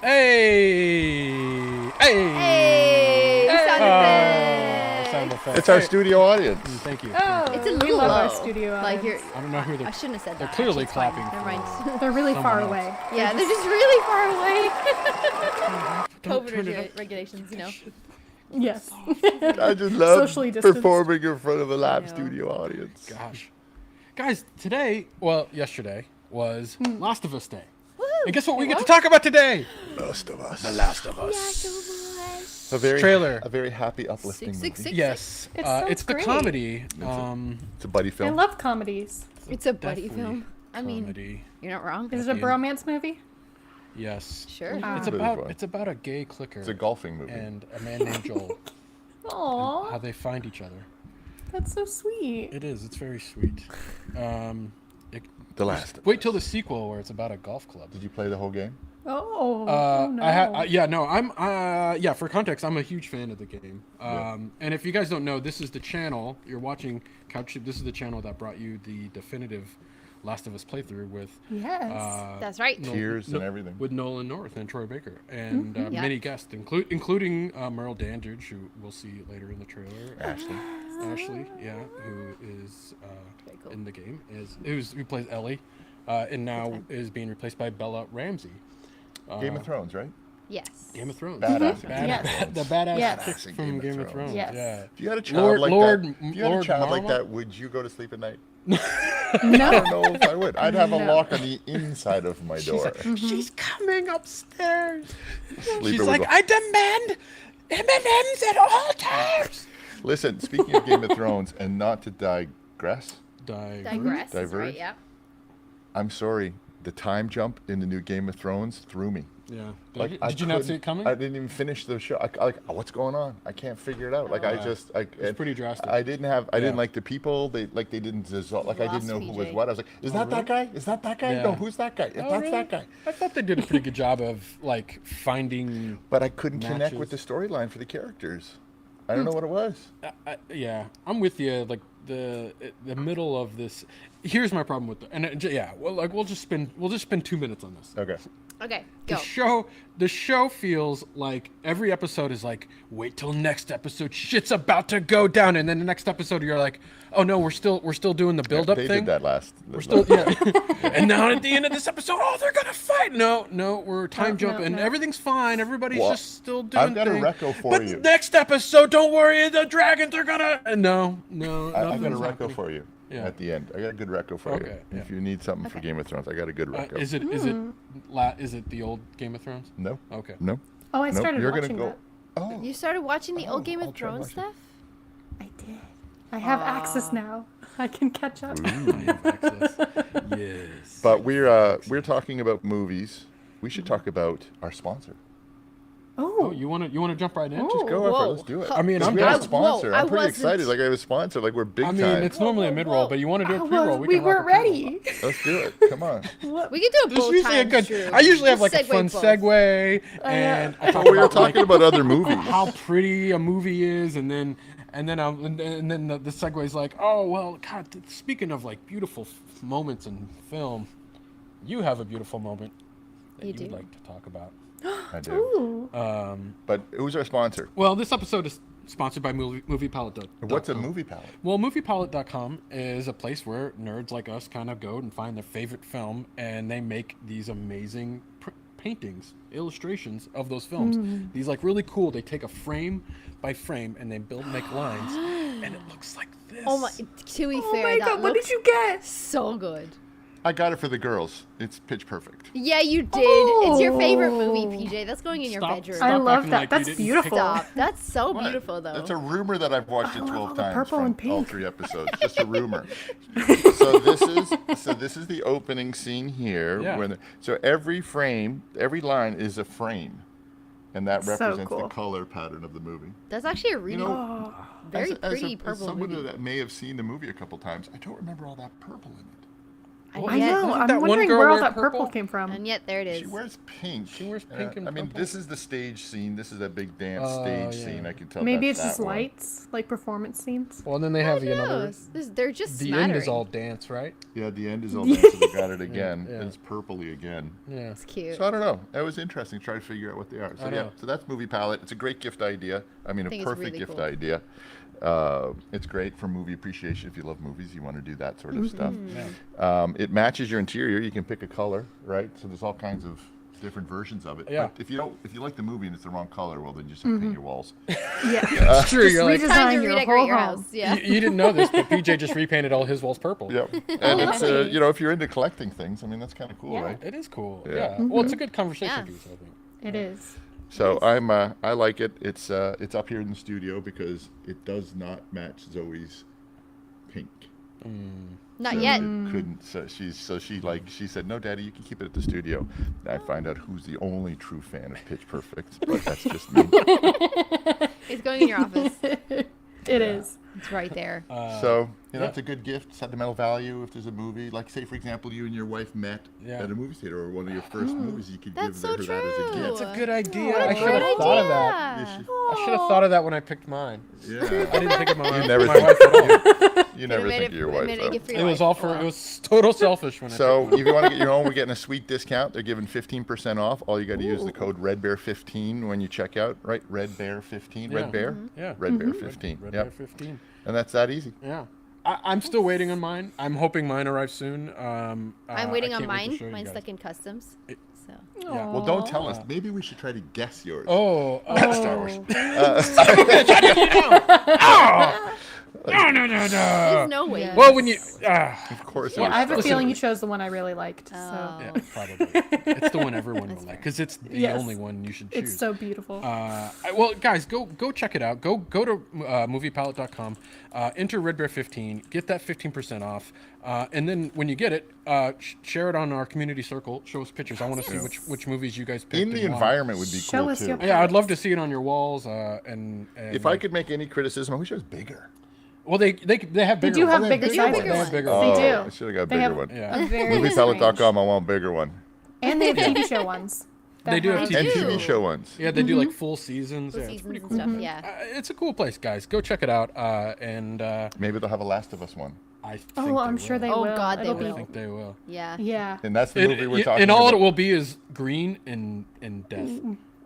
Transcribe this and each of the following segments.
Hey! Hey! Sound effect. It's our studio audience. Thank you. Oh, It's a we little love our low. studio Like audience. I don't know who I they're. shouldn't have said They're that. clearly Actually, it's fine. clapping Never for- mind. They're really Someone far else. away. Yeah, they're just really far away. Don't COVID turn it up. regulations, you know. Yes. I just love Socially distanced. performing in front of a live I know. studio audience. Gosh. Guys, yesterday was Last of Us Day. Woo! And guess what we get to talk about today? Last of Us. The Last of Yeah, Us. so much. A very Trailer. A very happy, uplifting Six, movie. six, six. Yes. It sounds It's the great. comedy. It's a buddy I film. love comedies. It's a buddy definitely film. I mean, comedy. you're not wrong. Is it a bromance movie? Yes. Sure. It's It is about fun. it's about a gay clicker It's a golfing movie. and a man named Joel. Aww, How they find each other. that's so sweet. It is. It's very sweet. The Last of Wait Us. till the sequel where it's about a golf club. Did you play the whole game? Oh, no. For context, I'm a huge fan of the game. Yeah. And if you guys don't know, this is the channel you're watching. CouchSoup. This is the channel that brought you the definitive Last of Us playthrough with Yes. That's right. Tears and everything. with Nolan North and Troy Baker and Yeah. many guests, including Merle Dandridge, who we'll see later in the trailer. Ashley, yeah, who is Very cool. in the game who plays Ellie, and now is being replaced by Bella Ramsey. Game of Thrones, right? Yes. Game of Thrones. Badass. Yes. The badass Yes. chicks from Game of Thrones. Yes. Yeah. If you had a child like that, if you had a Lord child like Marla? that, would you go to sleep at night? I No. don't know if I would. I'd have a No. lock on the inside of my door. She's coming upstairs. Sleeper She's would like, go- I demand M&Ms at all times. Listen, speaking of Game of Thrones, and not to digress, Digress. Diverge? Right, yeah. I'm sorry. The time jump in the new Game of Thrones threw me. Yeah. I Did you not see couldn't- it coming? I didn't even finish the show. What's going on? I can't figure it out. It's pretty drastic. I didn't Yeah. like the people. They didn't dissolve. Like I didn't know Lost who was PJ. what. I was like, is that that guy? Is that that guy? Yeah. No, who's that guy? Oh, That's really? that guy. I thought they did a pretty good job of like finding. But I couldn't connect with the Matches. storyline for the characters. I don't know what it was. Yeah, I'm with you. Like the middle of this. Here's my problem with we'll just spend 2 minutes on this. Okay. Okay, go. The show feels like every episode is like, wait till next episode, shit's about to go down, and then the next episode you're like, oh no, we're still doing the build up They thing. did that last. We're still and now at the end of this episode, oh, they're gonna fight. No, we're time jumping. no. Everything's fine. Everybody's Well, just still doing. I've got a thing. reco for but you. next episode, don't worry, the dragons are gonna. No. I got a nothing's reco happening. for you Yeah. at the end. I got a good reco for Okay, you. yeah. If you need something for Game of Thrones, I got a good reco. Is it the old Game of Thrones? No. Okay. No. Oh, I Nope, started you're watching gonna go. that. Oh. You started watching the old Game I'll of try Thrones watching. stuff? I did. I have access now. I can catch up. I have access. Yes. But we're talking about movies. We should talk about our sponsor. Oh, Oh, you want to jump right in? Oh. Just go. Go for it. Whoa. Let's do it. I mean, 'Cause I'm we have down. a sponsor. Whoa, I I'm pretty wasn't- excited. Like I have a sponsor. Like we're big I mean, time. it's normally a mid roll, but you want to do a pre roll? we weren't ready. Let's do it. Come on. We can do a There's both usually a times, good. Drew. I usually have We'll like a fun both. segue, and I talk Well, we were about, like, talking about other movies. how pretty a movie is, and then the segue is like, oh well, God. Speaking of like beautiful moments in film, you have a beautiful moment that You you'd do. like to talk about. I do. Ooh. But who's our sponsor? Well, this episode is sponsored by MoviePalette.com. What's a movie palette? Well, MoviePalette.com is a place where nerds like us kind of go and find their favorite film, and they make these amazing paintings, illustrations of those films. These like really cool. They take a frame by frame and they make lines, and it looks like this. Oh my! To be Oh fair, my that god, what looks did you get? so good. I got it for the girls. It's Pitch Perfect. Yeah, you did. It's your favorite movie, Oh. PJ. That's going in your Stop- bedroom. stop I love acting that. like you That's didn't beautiful. pick- Stop. That's so What? beautiful, though. It's a rumor that I've watched it 12 love the times purple from and pink. all 3 episodes. Just a rumor. so this is the opening scene here. Yeah. So every frame, every line is a frame, and that So represents the cool. color pattern of the movie. That's actually a really Oh, very as pretty as purple someone movie. that may have seen the movie a couple times, I don't remember all that purple in it. What? I know. Wasn't I'm that one wondering girl where all wear that purple purple? came from. And yet there it is. She wears pink. She wears pink and I mean, purple. this is the stage scene. This is that big dance Oh, stage yeah. scene. I can tell. Maybe it's that's just that one. lights, like performance scenes. Well, and then they have Who another. knows? They're just The smattering. end is all dance, right? Yeah, the end is all dance. So they got it again. Yeah. It's purpley again. Yeah. It's cute. So I don't know. That was interesting. Try to figure out what they are. So I yeah. know. So that's Movie Palette. It's a great gift idea. I mean, a think it's perfect really gift cool. idea. It's great for movie appreciation. If you love movies, you want to do that sort of stuff. Yeah. It matches your interior. You can pick a color, right? So there's all kinds of different versions of it. Yeah. But if you like the movie and it's the wrong color, well, then you just have to paint your walls. Yeah. It's true. Just You're like, Time redesign to your redecorate whole your home. house. Yeah. you didn't know this, but PJ just repainted all his walls purple. Yep. And it's lovely. if you're into collecting things, I mean that's kind of cool, Yeah. right? It is cool. Yeah. Yeah. Well, it's a good conversation Yeah. piece, I think. It is. So I like it. It's up here in the studio because it does not match Zoe's pink. Not So yet. it couldn't. So she said, "No, Daddy, you can keep it at the studio." And I find out who's the only true fan of Pitch Perfect, but that's just me. It's going in your office. It is. It's right there. So yeah. it's a good gift, sentimental value. If there's a movie, like say for example, you and your wife met Yeah. at a movie theater or one of your first movies, you could That's give her so that as a true. gift. It's a good idea. What a I should great have thought of that. idea. I should have thought of that when I picked mine. Yeah. I didn't think of my, You never my think- wife at all. You never think of your wife. made though. a gift for It your was wife. all for. Wow. It was total selfish when I. So picked mine. if you want to get your own, we're getting a sweet discount. They're giving 15% off. All you got to use the code RedBear15 when you check out, right? RedBear15. Yeah. Red Bear? Yeah. RedBear15. Red Yep. Bear 15. And that's that easy. Yeah. I'm still waiting on mine. I'm hoping mine arrives soon. I'm I waiting on can't wait to mine. show you Mine's guys. stuck in customs. So Yeah. Well, don't tell us. Maybe we should try to guess yours. Oh. Star Wars. No. there's no way. Yeah. Well, when you. Of course. it Yeah, was I have a Star feeling you Wars. chose the one I really liked. So Yeah, probably. It's the one everyone will like because it's the Yes. only one you should choose. it's so beautiful. Well, guys, go check it out. Go to moviepalette.com, enter RedBear15, get that 15% off, and then when you get it, share it on our community circle. Show us pictures. I want to see which movies you guys picked. In the and why. environment would be Show cool us too. your- Yeah, I'd love to see it on your walls. And If I could make any criticism, I wish it was bigger. well, they have bigger. do have ones. bigger They sizes. have bigger. Oh, ones. They do. I should have got a They bigger have one. Yeah. a very Moviepalette.com, I want a bigger one. And they have TV show ones. that They do have have- And TV TV show ones. Yeah, they do like full seasons. Full Yeah, it's pretty seasons cool. and stuff. Yeah. It's a cool place, guys. Go check it out. And Maybe they'll have a Last of Us one. I think Oh, I'm sure they Oh, will. God, they It'll will. I be- think they will. Yeah. Yeah. And that's the movie we're talking And all about. it will be is green and death.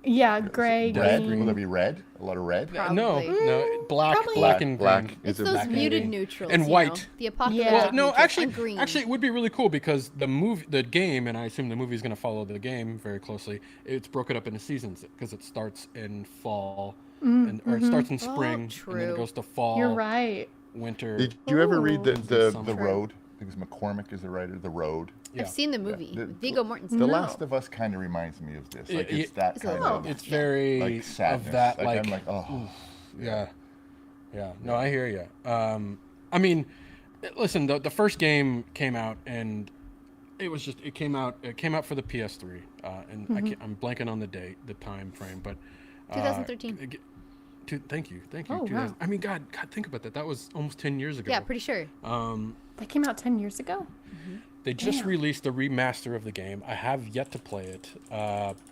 Yeah, gray, Red? green. Will there be red? A lot of red? Probably. No, black, Probably. black and Black. green. It's Is it those black and muted green? neutrals. And you know? white. The apocalyptic Yeah. Well, no, neutrals and green. actually, it would be really cool because the game, and I assume the movie is going to follow the game very closely. It's broken up into seasons because it starts in fall, or it starts in spring, and then true. it goes to fall, You're right. winter. Did you ever read the Summer. Road? I think it was McCormick is the writer. The Road. Yeah. I've seen the movie. The- Viggo Mortensen. The Last of Us kind of reminds me of this. Like it's that It's a kind little of bit. It's very like sadness. of that, like I'm like, oh, Yeah. No, I hear you. I mean, listen, the first game came out and it came out for the PS3, and I'm blanking on the date, the time frame, but 2013. Thank you. Oh, 2000 wow. I mean, God, think about that. That was almost 10 years ago. Yeah, pretty sure. That came out 10 years ago? They just Damn. released a remaster of the game. I have yet to play it,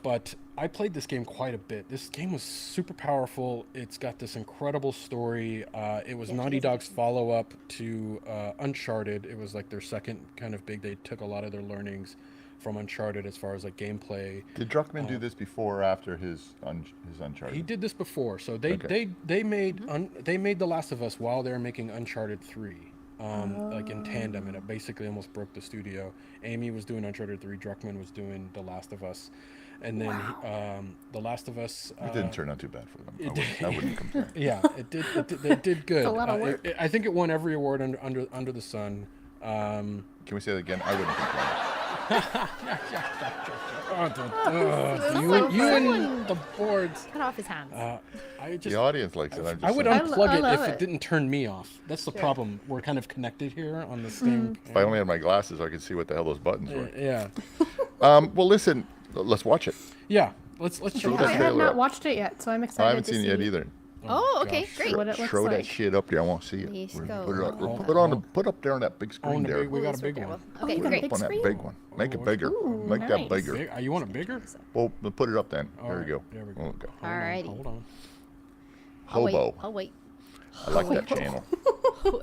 but I played this game quite a bit. This game was super powerful. It's got this incredible story. It was Yeah, Naughty 2013. Dog's follow-up to Uncharted. It was like their second kind of big. They took a lot of their learnings from Uncharted as far as like gameplay. Did Druckman do this before or after his Uncharted? He did this before, so they made they made The Last of Us while they were making Uncharted 3. Like in tandem, and it basically almost broke the studio. Amy was doing Uncharted 3, Druckman was doing The Last of Us, and then The Last of Us. It didn't turn out too bad for them. I wouldn't complain. Yeah, they did good. a lot of work. I think it won every award under the sun. Can we say that again? I wouldn't complain. You and the boards. Cut off his hands. I just. The audience likes it. I'm just I would saying. unplug I it love if it. it didn't turn me off. That's the problem. We're kind of connected here on this thing. If I only had my glasses, I could see what the hell those buttons were. Yeah. Well, listen, let's watch it. let's check Throw it the I out. have trailer not up. watched it yet, so I'm excited I haven't to seen see it yet either. Oh, okay, gosh. great. What it looks Throw that like. shit up there. I want to see it. Let's Put go. it up. Oh, Put on oh. put up there on that big screen the there. big, we got a These big were one. terrible. Oh, Okay, you got a great. big On that screen? big one. Make it bigger. Ooh, Make that nice. bigger. Big, you want it bigger? Well, put it up then. All There right, we go. there we go. There we go. Alrighty. Hold on. I'll wait. Hobo. I'll wait. I like that channel.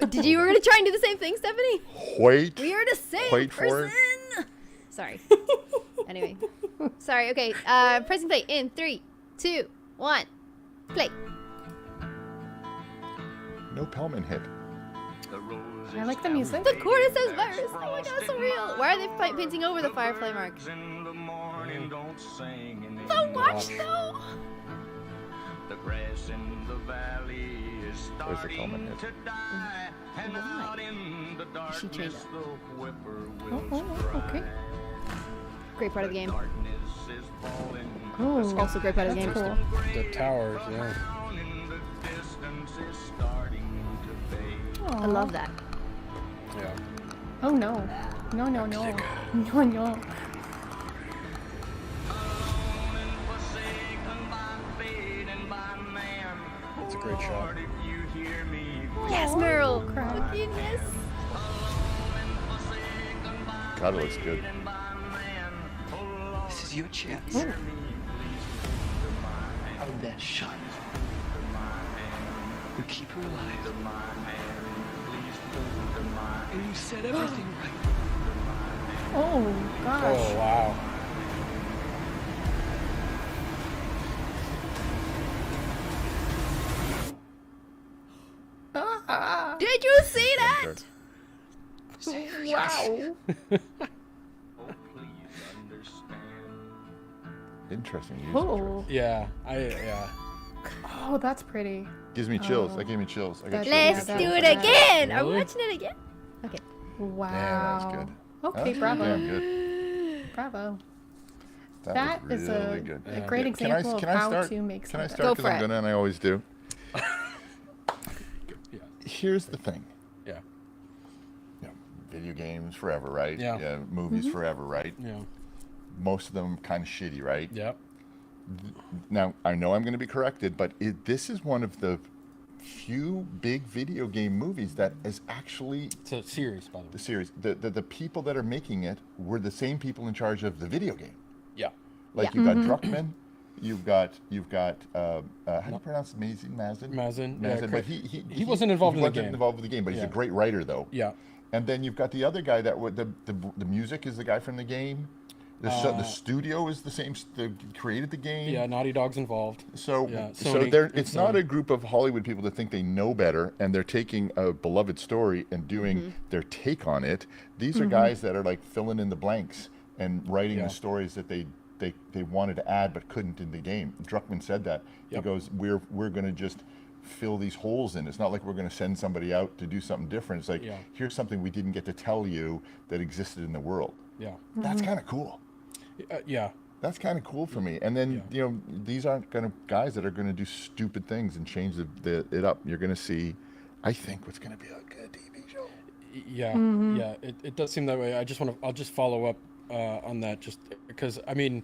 Did you were gonna try and do the same thing, Stephanie? Wait. We are the same Wait for person. it. Sorry. Anyway. Sorry. Okay. Pressing play in 3, 2, 1. Play. No Pellman hit. I like the music. The chorus says virus. Oh my god, so real. Why are they painting over the firefly mark? So watch though. The grass in the valley is Where's the Pellman hit? She changed up. Oh, okay. Great part of the game. Oh, Also great part of the game. cool. The towers, yeah. I love that. Yeah. Oh no. No, no, no. No, no. It's a great shot. Yes, Meryl. crap. Fucking yes. God, it looks good. This is your chance. Oh. Of that shot. You keep her alive. And you set everything right. Oh, gosh. Oh, wow. Ah, Did you see that? wow. Interesting music. Oh. Yeah, yeah. Oh, that's pretty. Gives me chills. That gave me chills. I got That- chills. Let's Yeah, do it that- again. Are we Really? watching it again? Okay. Wow. Damn, that's good. Okay, That's bravo. Damn good. Bravo. That That was is really a, good. a great Can I- example can of I how start? to make Can I something. start? Go Because for I'm it. gonna, and I always do. Yeah. Here's the thing. Yeah. You know, video games forever, right? Yeah. Movies forever, right? Yeah. Most of them kind of shitty, right? Yep. Now, I know I'm going to be corrected, but this is one of the few big video game movies that is actually It's a series, by the way. the series. The people that are making it were the same people in charge of the video game. Yeah. Like Yeah. you've got Druckman, you've got how do you pronounce Mazin? Mazin, yeah, But correct. he He wasn't involved in the wasn't game. involved with the game, but he's Yeah. a great writer though. Yeah. And then you've got the other guy that would the music is the guy from the game. The studio is the same. Created the game. Yeah, Naughty Dog's involved. So, Yeah, so Sony. they're, It's it's not Sony. a group of Hollywood people that think they know better and they're taking a beloved story and doing their take on it. These are guys that are like filling in the blanks and writing Yeah. the stories that they wanted to add but couldn't in the game. Druckman said that. Yep. He goes, we're going to just fill these holes in. It's not like we're going to send somebody out to do something different. It's like, Yeah. here's something we didn't get to tell you that existed in the world. Yeah. That's kind of cool. Yeah. That's kind of cool for me. And then, Yeah. these aren't going to guys that are going to do stupid things and change it up. You're going to see, I think, what's going to be a good TV show. Yeah, yeah, it does seem that way. I'll just follow up on that just because, I mean,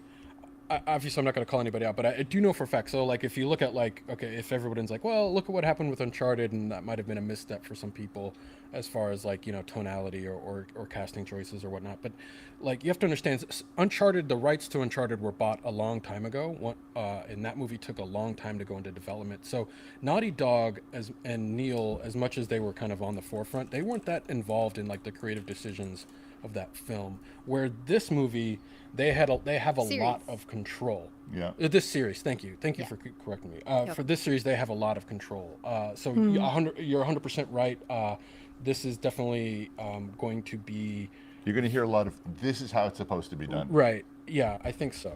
obviously I'm not going to call anybody out, but I do know for a fact. So like, if you look at like, okay, if everyone's like, well, look at what happened with Uncharted, and that might have been a misstep for some people as far as like, tonality or casting choices or whatnot. But like, you have to understand, Uncharted, the rights to Uncharted were bought a long time ago. And that movie took a long time to go into development. So Naughty Dog and Neil, as much as they were kind of on the forefront, they weren't that involved in like the creative decisions of that film. Where this movie, they have a Series. lot of control. Yeah. This series, thank you Yeah. for correcting me. For this series, they have a lot of control. So you're 100% right. This is definitely going to be You're going to hear a lot of, this is how it's supposed to be done. right. Yeah, I think so.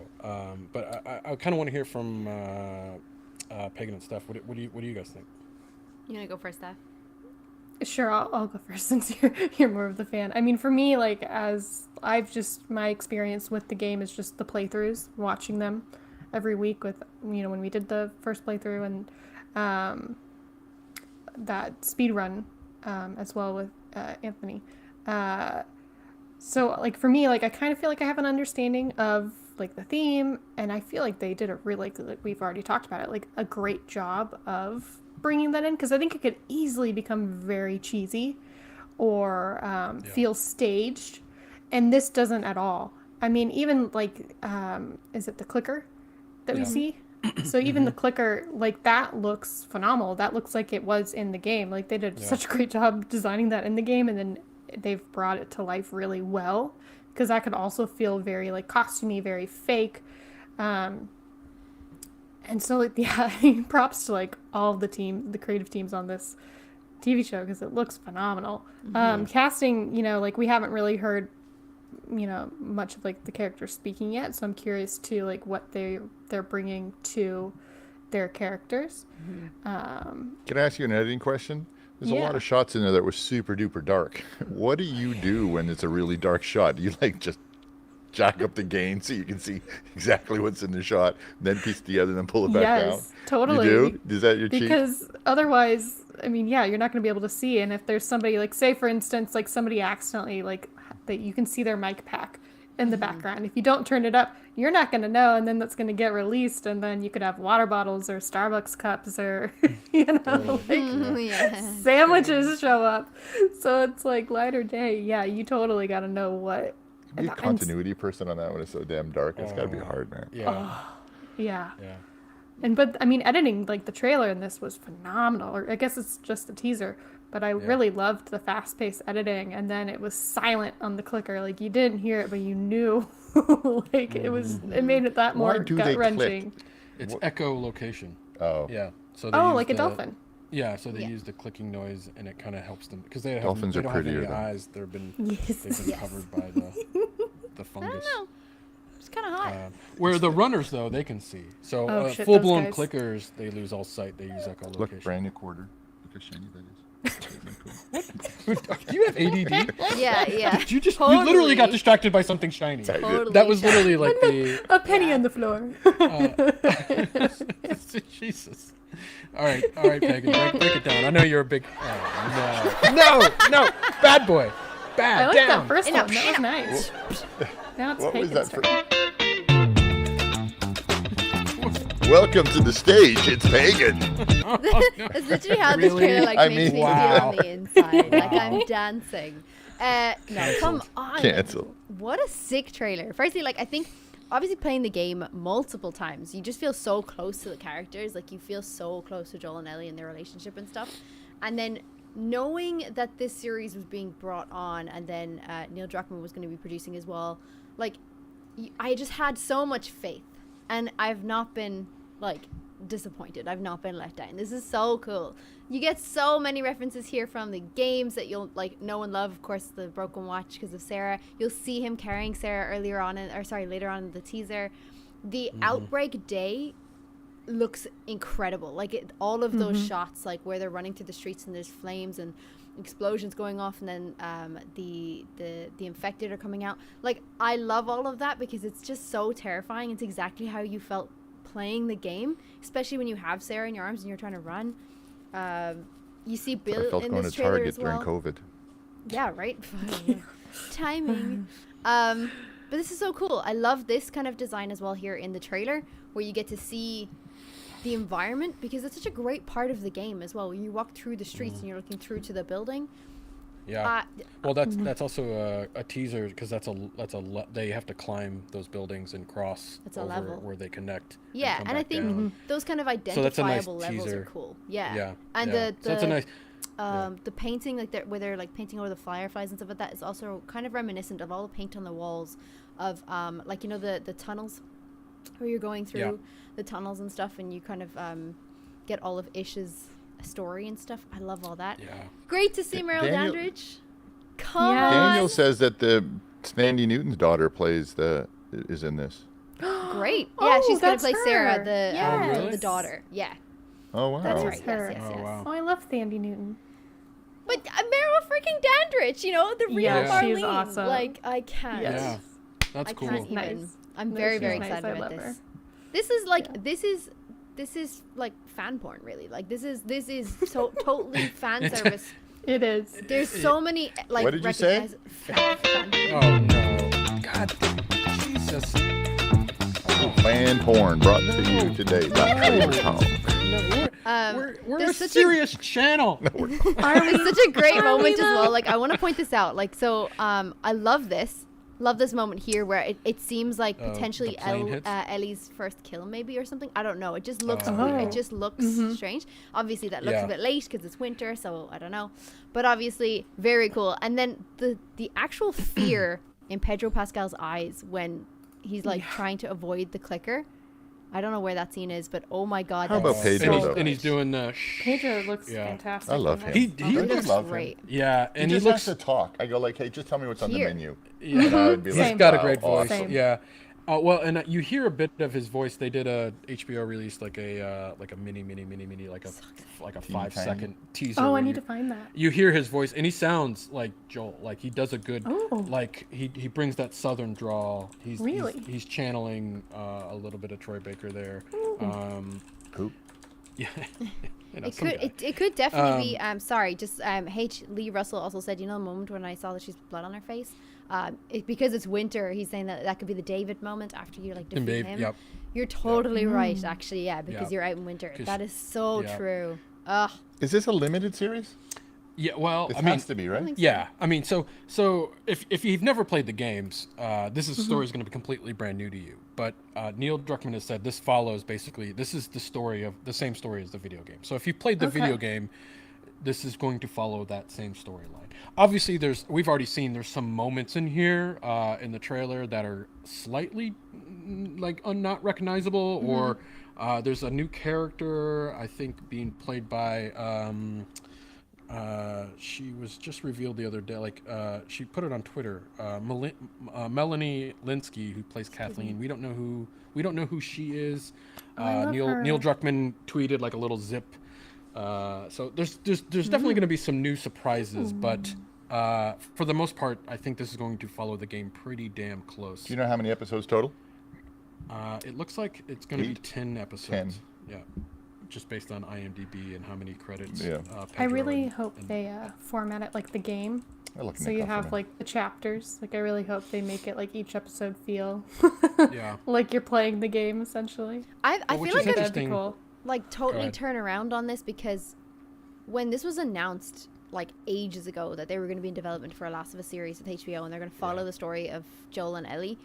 But I kind of want to hear from Pagan and Steph. What do you guys think? You gonna go first, Steph? Sure, I'll go first since you're more of the fan. I mean, for me, like, as my experience with the game is just the playthroughs, watching them every week with, when we did the first playthrough and that speed run as well with Anthony. So, like, for me, like, I kind of feel like I have an understanding of like the theme, and I feel like they did a really, like we've already talked about it, like a great job of bringing that in, because I think it could easily become very cheesy or feel staged, and this doesn't at all. I mean, even like, is it the clicker that we see? So even the clicker, like that looks phenomenal. That looks like it was in the game. Like they did such a great job designing that in the game, and then they've brought it to life really well, because that could also feel very like costumey, very fake. And so like, yeah, props to like all of the creative teams on this TV show, because it looks phenomenal. Casting, like we haven't really heard much of like the characters speaking yet, so I'm curious to like what they're bringing to their characters. Can I ask you an editing question? There's a lot of shots in there that were super duper dark. What do you do when it's a really dark shot? Do you like just jack up the gain so you can see exactly what's in the shot, then piece it together, and then pull it back down? Yes, totally. You do? Is that your cheat? Because otherwise, I mean, yeah, you're not going to be able to see. And if there's somebody, like, say, for instance, like somebody accidentally, like, that you can see their mic pack in the background. If you don't turn it up, you're not going to know, and then that's going to get released, and then you could have water bottles or Starbucks cups or, sandwiches show up. So it's like light or day. Yeah, you totally got to know what. Be a continuity person on that when it's so damn dark. It's got to be hard, man. Yeah. Yeah. Yeah. But I mean, editing, like the trailer in this was phenomenal. Or I guess it's just a teaser, but I really loved the fast-paced editing. And then it was silent on the clicker, like you didn't hear it, but you knew. Like it made it that more gut-wrenching. It's echolocation. Oh. Yeah. So like a dolphin. Yeah, so they use the clicking noise, and it kind of helps them because they Dolphins don't are have prettier, any though. eyes. They've been covered by the fungus. I don't know. It's kind of hot. Where the runners, though, they can see. So shit, full-blown those guys. clickers, they lose all sight. They use echolocation. Look, brand new quarter. Look how shiny that is. Do you have ADD? Yeah. You just Totally. you literally got distracted by something shiny. Totally. That was literally like the A penny on the floor. Jesus. All right, Pagan, break it down. I know you're a big. Oh, no, bad boy, bad. I like down. that first one. That was nice. Now it's What was Pagan's that turn. Welcome to the stage. It's Pagan. That's literally how this Really? trailer I makes mean- me feel Wow. on the inside. Like I'm dancing. No, come on. Cancel. What a sick trailer. Firstly, like I think obviously playing the game multiple times, you just feel so close to the characters. Like you feel so close to Joel and Ellie and their relationship and stuff. And then knowing that this series was being brought on, and then Neil Druckman was going to be producing as well, like I just had so much faith, and I've not been like disappointed. I've not been let down. This is so cool. You get so many references here from the games that you'll like know and love. Of course, the Broken Watch because of Sarah. You'll see him carrying Sarah later on in the teaser. The Outbreak Day looks incredible. Like all of those shots, like where they're running through the streets and there's flames and explosions going off, and then the infected are coming out. Like I love all of that because it's just so terrifying. It's exactly how you felt playing the game, especially when you have Sarah in your arms and you're trying to run. You see Bill I felt in going this to trailer Target as well. during COVID. Yeah, right. Timing. But this is so cool. I love this kind of design as well here in the trailer, where you get to see the environment, because it's such a great part of the game as well. When you walk through the streets and you're looking through to the building. Yeah. Well, that's also a teaser, because they have to climb those buildings and cross It's a over level. where they connect. Yeah, come and I back think down. those kind of So that's a nice identifiable levels teaser. are cool. Yeah. Yeah. And yeah. the So that's a nice. the painting, like where they're like painting over the fireflies and stuff like that, is also kind of reminiscent of all the paint on the walls of like the tunnels where you're going through the tunnels and stuff, and you kind of get all of Ish's story and stuff. I love all that. Yeah. Great to see Meryl Daniel- Dandridge. Come Yeah. on. Daniel says that the Sandy Newton's daughter is in this. Great. Yeah, Oh, she's gonna that's play Sarah, her. Really? the daughter. Yeah, Oh wow. that's Oh. right. her. Yes. Oh, wow. Oh, I love Sandy Newton. But Meryl freaking Dandridge, the real Yeah, Marlene. she's awesome. Like I can't. Yes. Yeah. That's I cool. can't even. Nice. I'm No, very, she's very nice. excited I about love this. her. This is like this is like fan porn, really. Like this is so totally fan service. It is. There's so many like. What did you say? fan porn. Oh no. God. Jesus. and porn brought to you today by Trailer.com. We're a there's such a- serious channel. It's such a great moment as well. Like, I want to point this out. Like, so I love this moment here where it seems like potentially the plane hits? Ellie's first kill maybe or something. I don't know. It just looks Oh. it just looks strange. Obviously that looks Yeah. a bit late because it's winter, so I don't know. But obviously very cool. And then the actual fear in Pedro Pascal's eyes when he's like trying to avoid the clicker. I don't know where that scene is, but oh my god, How about that's Pedro, so though? And he's doing the Pedro looks Yeah. fantastic. I love in him. this. He I looks love him. great. yeah, And and he he just looks has to talk. I go like, hey, just tell me what's on Here. the menu. yeah. And I would be He's like, got a wow, great voice. awesome. Same. Yeah. Well, and you hear a bit of his voice. They did a HBO released like a mini like a 5-second teaser. Oh, where I need you- to find that. You hear his voice, and he sounds like Joel. Like he does a good, Oh. like he brings that southern drawl. Really? He's channeling a little bit of Troy Baker there. Poop. Yeah, you know, It some could guy. it could definitely be sorry, just H. Lee Russell also said, you know, the moment when I saw that she's blood on her face, because it's winter, he's saying that could be the David moment after you like defeat Babe, him. yep. You're totally right, actually, yeah, because Yep. you're out in winter. 'Cause- That is so yeah. true. Ugh. Is this a limited series? Yeah, well, It I mean, has to be, right? yeah, I mean, so if you've never played the games, this story is going to be completely brand new to you. But Neil Druckman has said this follows basically. This is the story of the same story as the video game. So if you played the video game, this is going to follow that same storyline. Obviously, we've already seen there's some moments in here in the trailer that are slightly not recognizable, or there's a new character I think being played by. She was just revealed the other day. She put it on Twitter. Melanie Linsky, who plays Kathleen. We don't know who she is. I love Neil her. Druckman tweeted like a little zip. So there's definitely going to be some new surprises, but for the most part, I think this is going to follow the game pretty damn close. Do you know how many episodes total? It looks like it's going to be 8? 10 episodes. 10. Yeah. Just based on IMDb and how many credits. Yeah. I Pedro really and- hope and- they format it like the game. I look So Nick you up for have me. like the chapters. Like I really hope they make it like each episode feel Yeah. like you're playing the game essentially. I Well, which feel is like I'm That'd be interesting. cool. like totally ahead. turn around on this because when this was announced like ages ago that they were going to be in development for a Last of Us series with HBO and they're going to follow the story of Joel and Ellie,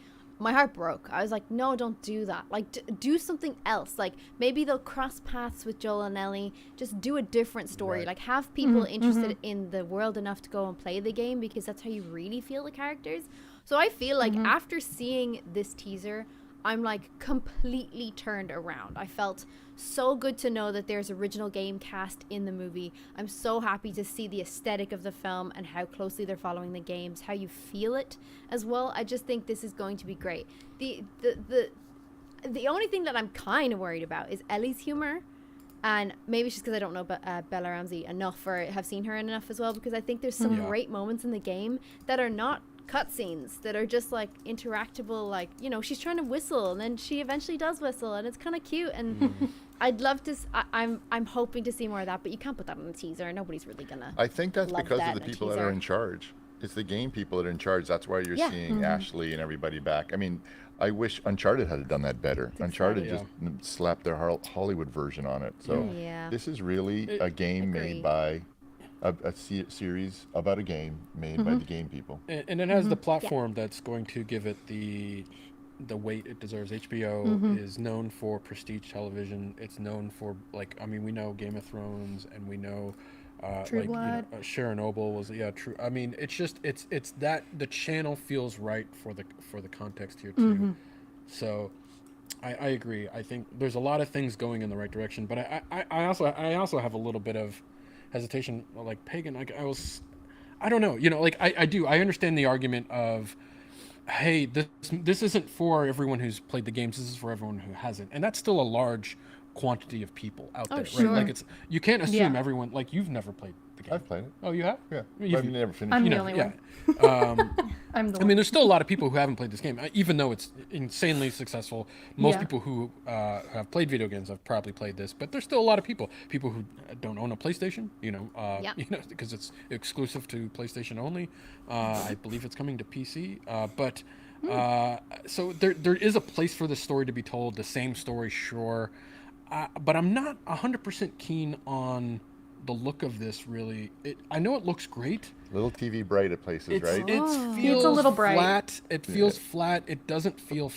my heart broke. I was like, no, don't do that. Like, do something else. Like, maybe they'll cross paths with Joel and Ellie. Just do a different story. Right. Like, have people interested in the world enough to go and play the game because that's how you really feel the characters. So I feel like after seeing this teaser, I'm like completely turned around. I felt so good to know that there's original game cast in the movie. I'm so happy to see the aesthetic of the film and how closely they're following the games, how you feel it as well. I just think this is going to be great. The only thing that I'm kind of worried about is Ellie's humor. And maybe it's just because I don't know Bella Ramsey enough or have seen her enough as well, because I think there's some Yeah. great moments in the game that are not cutscenes, that are just like interactable, like, you know, she's trying to whistle and then she eventually does whistle and it's kind of cute, and I'd love to I'm hoping to see more of that, but you can't put that on a teaser. Nobody's really gonna I think that's love because that of the in a people that are teaser. in charge. It's the game people that are in charge. That's why you're Yeah. seeing Ashley and everybody back. I mean, I wish Uncharted had done that better. Uncharted exciting. just slapped their Hollywood version on it. So Yeah. this is really a game Agree. made by a series about a game made by the game people. And it has the platform that's going to give it the weight it deserves. HBO is known for prestige television. It's known for, like, I mean, we know Game of Thrones, and we know True Blood. Chernobyl was true. I mean, it's just it's that the channel feels right for the context here too. So I agree. I think there's a lot of things going in the right direction, but I also have a little bit of hesitation, like Pagan. Like I don't know. You know, like I understand the argument of, hey, this isn't for everyone who's played the games. This is for everyone who hasn't, and that's still a large quantity of people out there, sure. right? Like you can't assume Yeah. everyone. Like, you've never played the game. I've played it. Oh, you have? Yeah, You've- I've never finished I'm it. the know, only yeah. one. I'm the I one. mean, there's still a lot of people who haven't played this game, even though it's insanely successul. Most Yeah. people who have played video games have probably played this, but there's still a lot of people who don't own a PlayStation, Yeah. because it's exclusive to PlayStation only. I believe it's coming to PC, but So there is a place for the story to be told. The same story, sure, but I'm not 100% keen on the look of this. Really, I know it looks great. Little TV bright at places, right? It feels It's a little bright. flat. It feels flat. It doesn't feel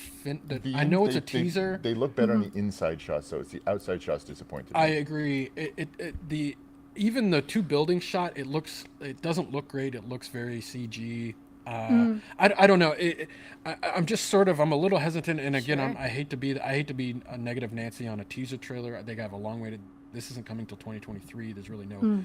I know it's a teaser. They look better on the inside shots, so it's the outside shots disappointed. I agree. Even the two building shot, it doesn't look great. It looks very CG. I don't know. I'm just sort of, I'm a little hesitant. And again, Sure. I hate to be a negative Nancy on a teaser trailer. I think I have a long way to. This isn't coming till 2023. There's really no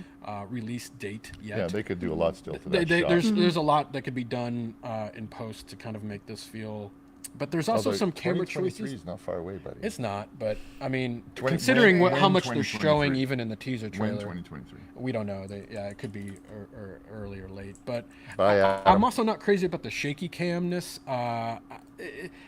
release date yet. Yeah, they could do a lot still for that shot. There's a lot that could be done in post to kind of make this feel. But there's also some camera 2023 choices. is not far away, buddy. It's not, but I mean, 20 considering when how much they're 2023? showing even in the teaser When trailer, 2023? we don't know. It could be early or late. But Bye, I'm Adam. also not crazy about the shaky camness.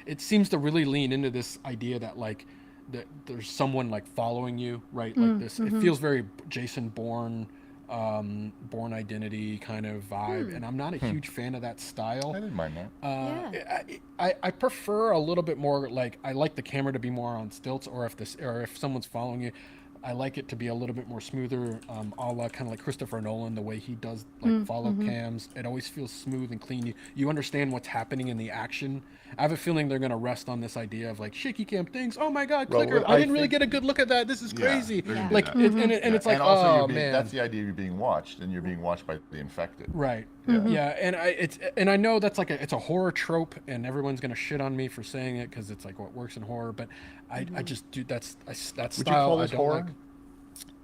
It seems to really lean into this idea that like that there's someone like following you, right? Like this. It feels very Jason Bourne. Born Identity kind of vibe, and I'm not a huge fan of that style. I didn't mind that. I prefer a little bit more like I like the camera to be more on stilts, or if someone's following you, I like it to be a little bit more smoother, a la kind of like Christopher Nolan, the way he does like follow cams. It always feels smooth and clean. You understand what's happening in the action. I have a feeling they're going to rest on this idea of like shaky cam things. Oh my God, Well, clicker! I I didn't really think- get a good look at that. This is crazy. they're gonna do Like, that. and it's like, and also oh you're being, man, that's the idea. You're being watched, and you're being watched by the infected. right. Yeah, and I know that's like it's a horror trope, and everyone's gonna shit on me for saying it because it's like what works in horror. But I just do that Would you style. call I this don't horror? like.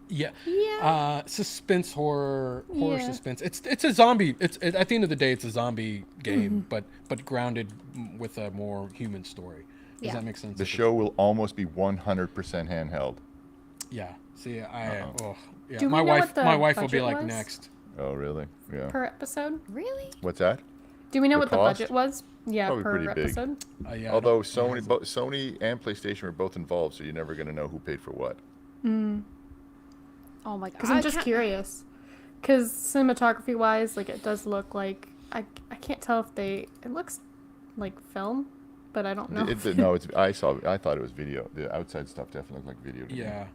Yeah. Yeah. Suspense horror Yeah. suspense. It's a zombie. At the end of the day, it's a zombie game, but grounded with a more human story. Does Yeah. that make sense? The show will almost be 100% handheld. Yeah. See, Do we my know wife what the my wife will be budget like was? next. Oh, really? Yeah. Per episode? Really? What's that? Do we know The what the cost? budget was? Yeah, Probably per pretty big. episode. Yeah, Although I don't- Sony and PlayStation were both involved, so you're never going to know who paid for what. Oh my God. Because I'm just curious. Because cinematography wise, like it does look like I can't tell if it looks like film, but I don't know. I thought it was video. The outside stuff definitely looked like video to me. Yeah.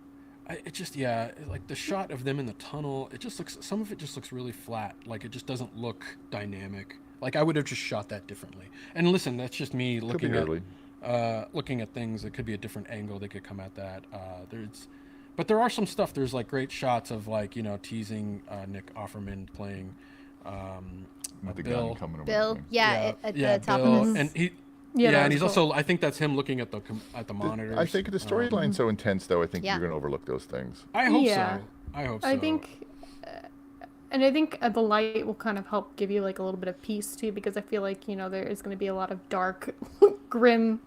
Like the shot of them in the tunnel, some of it just looks really flat. Like it just doesn't look dynamic. Like I would have just shot that differently. And listen, that's just me Could be looking early. at things. It could be a different angle they could come at that. But there are some stuff. There's like great shots of like teasing Nick Offerman playing With the Bill. gun coming over. Bill. the thing. Yeah, at the top Bill, of this. and he. Yeah, that and was he's cool. also. I think that's him looking at the monitors. I think the storyline's so intense, though. I think Yeah. you're going to overlook those things. I hope Yeah. so. I hope so. I think, and I think the light will kind of help give you like a little bit of peace too, because I feel like there is going to be a lot of dark, grim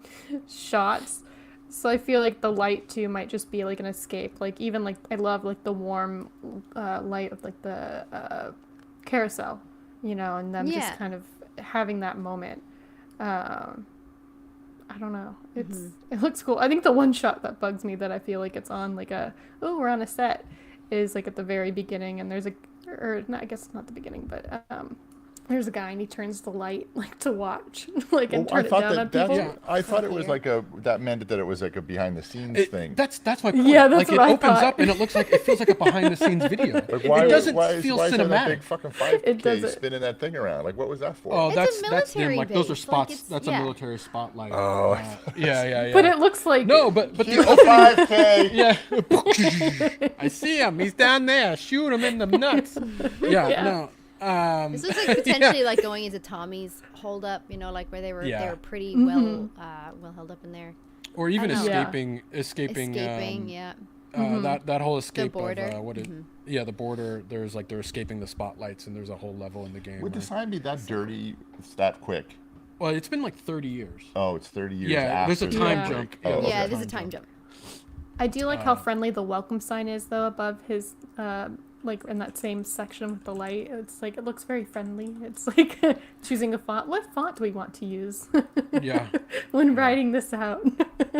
shots. So I feel like the light too might just be like an escape. Like even like I love like the warm light of like the carousel, and them Yeah. just kind of having that moment. I don't know. It looks cool. I think the one shot that bugs me that I feel like it's on like we're on a set is like at the very beginning, and there's I guess it's not the beginning, but there's a guy and he turns the light like to watch like and turn it down on people. I thought it was like that meant that it was like a behind the scenes thing. That's my point. Yeah, that's like what it I opens thought. up and it feels like a behind the scenes video. Like why, it doesn't why feel is there that cinematic. big fucking It 5K doesn't. spinning that thing around? Like what was that for? Oh, It's a that's them. military Like those are base, spots. like, it's- That's yeah. a military spotlight. Oh. Yeah. But it looks like No, but the Huge opening. 5K. Yeah. I see him. He's down there. Shoot him in the nuts. Yeah. Yeah. No. This was like potentially like going into Tommy's hold up, like where they were pretty well held up in there. Or even I know. escaping. Yeah. That whole escape border. of the border. There's like they're escaping the spotlights, and there's a whole level in the game. Would the where- sign be that dirty? It's that quick. Well, it's been like 30 years. Oh, it's 30 years Yeah, after. there's a the time outbreak. jump. Oh, Yeah, okay. there's a time jump. I do like how friendly the welcome sign is though above his like in that same section with the light. It's like it looks very friendly. It's like choosing a font. What font do we want to use? Yeah. when writing this out.